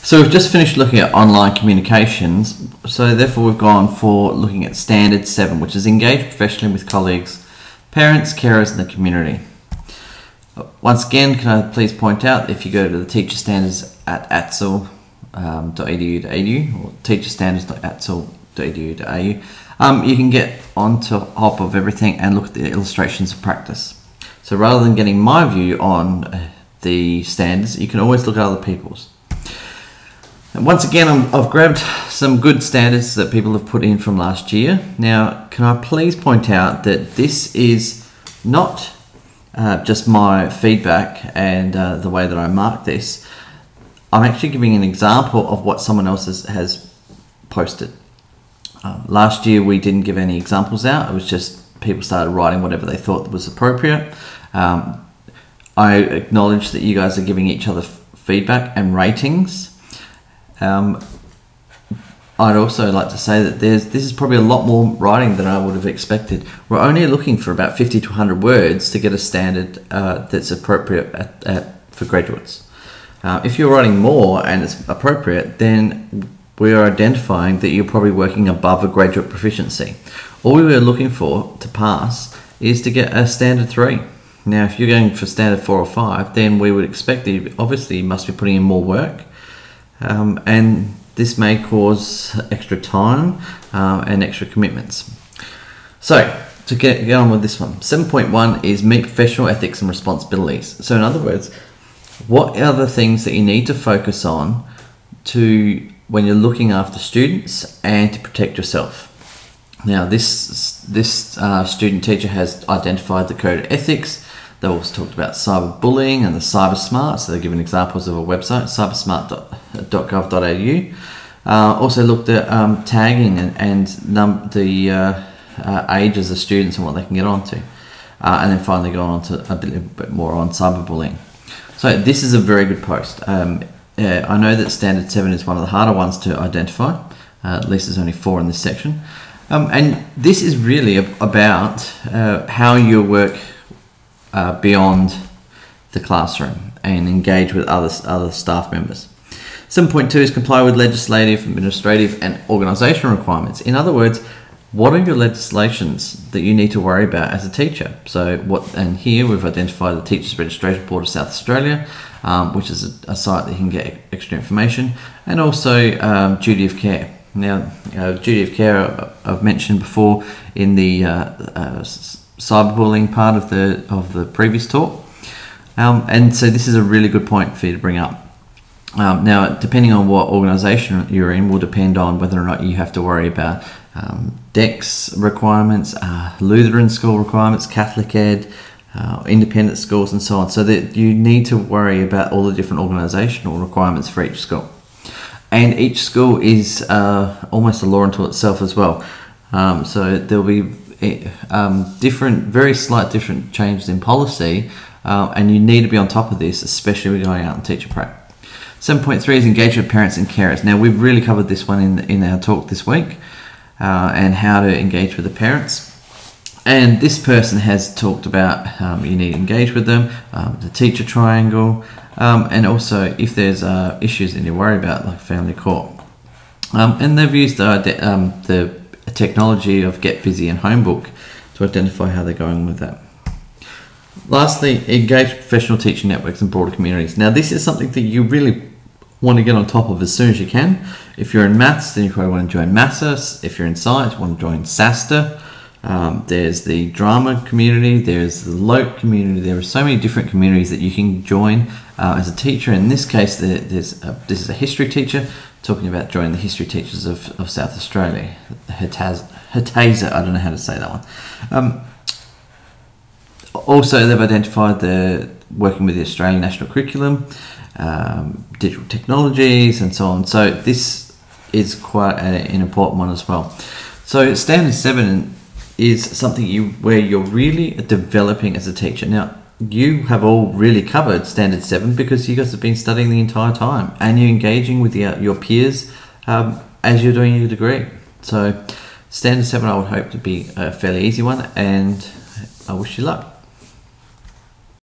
So we've just finished looking at online communications, so therefore we've gone for looking at Standard 7, which is engage professionally with colleagues, parents, carers and the community. Once again, can I please point out, if you go to the teacher standards at AITSL.edu.au or teacherstandards.aitsl.edu.au, you can get on top of everything and look at the illustrations of practice. So rather than getting my view on the standards, you can always look at other people's. And once again, I've grabbed some good standards that people have put in from last year. Now, can I please point out that this is not just my feedback and the way that I mark this. I'm actually giving an example of what someone else has posted. Last year we didn't give any examples out. It was just people started writing whatever they thought was appropriate. I acknowledge that you guys are giving each other feedback and ratings. I'd also like to say that this is probably a lot more writing than I would have expected. We're only looking for about 50 to 100 words to get a standard that's appropriate for graduates. If you're writing more and it's appropriate, then we are identifying that you're probably working above a graduate proficiency. All we were looking for to pass is to get a standard 3. Now, if you're going for standard 4 or 5, then we would expect that you obviously must be putting in more work. And this may cause extra time and extra commitments. So, to get on with this one, 7.1 is meet professional ethics and responsibilities. So in other words, what are the things that you need to focus on when you're looking after students and to protect yourself? Now, this student teacher has identified the code of ethics. They also talked about cyberbullying and the cyber smart, so they're given examples of a website, cybersmart.gov.au. Also looked at tagging and the ages of students and what they can get onto. And then finally gone on to a bit more on cyberbullying. So this is a very good post. I know that Standard 7 is one of the harder ones to identify. At least there's only 4 in this section. And this is really about how you work beyond the classroom and engage with other staff members. 7.2 is comply with legislative, administrative and organisational requirements. In other words, what are your legislations that you need to worry about as a teacher? So and here we've identified the Teachers Registration Board of South Australia, which is a site that you can get extra information, and also duty of care. Now, duty of care I've mentioned before in the cyberbullying part of the previous talk, and so this is a really good point for you to bring up. Now, depending on what organisation you're in will depend on whether or not you have to worry about DEX requirements, Lutheran school requirements, Catholic Ed, independent schools and so on, so that you need to worry about all the different organisational requirements for each school. And each school is almost a law unto itself as well. So there'll be very slight different changes in policy, and you need to be on top of this, especially when going out and teacher prep. 7.3 is engage with parents and carers. Now, we've really covered this one in our talk this week, and how to engage with the parents. And this person has talked about you need to engage with them, the teacher triangle, and also if there's issues that you worry about, like family court. And they've used the technology of Get Busy and Homebook to identify how they're going with that. Lastly, engage professional teaching networks and broader communities. Now, this is something that you really want to get on top of as soon as you can. If you're in maths, then you probably want to join MASSA. If you're in science, you want to join SASTA. There's the drama community, there's the LOTE community. There are so many different communities that you can join as a teacher. In this case, this is a history teacher talking about joining the history teachers of South Australia. HATASA, I don't know how to say that one. Also, they've identified working with the Australian National Curriculum, digital technologies and so on. So this is quite an important one as well. So Standard 7 is something where you're really developing as a teacher. Now, you have all really covered Standard 7 because you guys have been studying the entire time and you're engaging with your peers as you're doing your degree. So Standard 7 I would hope to be a fairly easy one, and I wish you luck.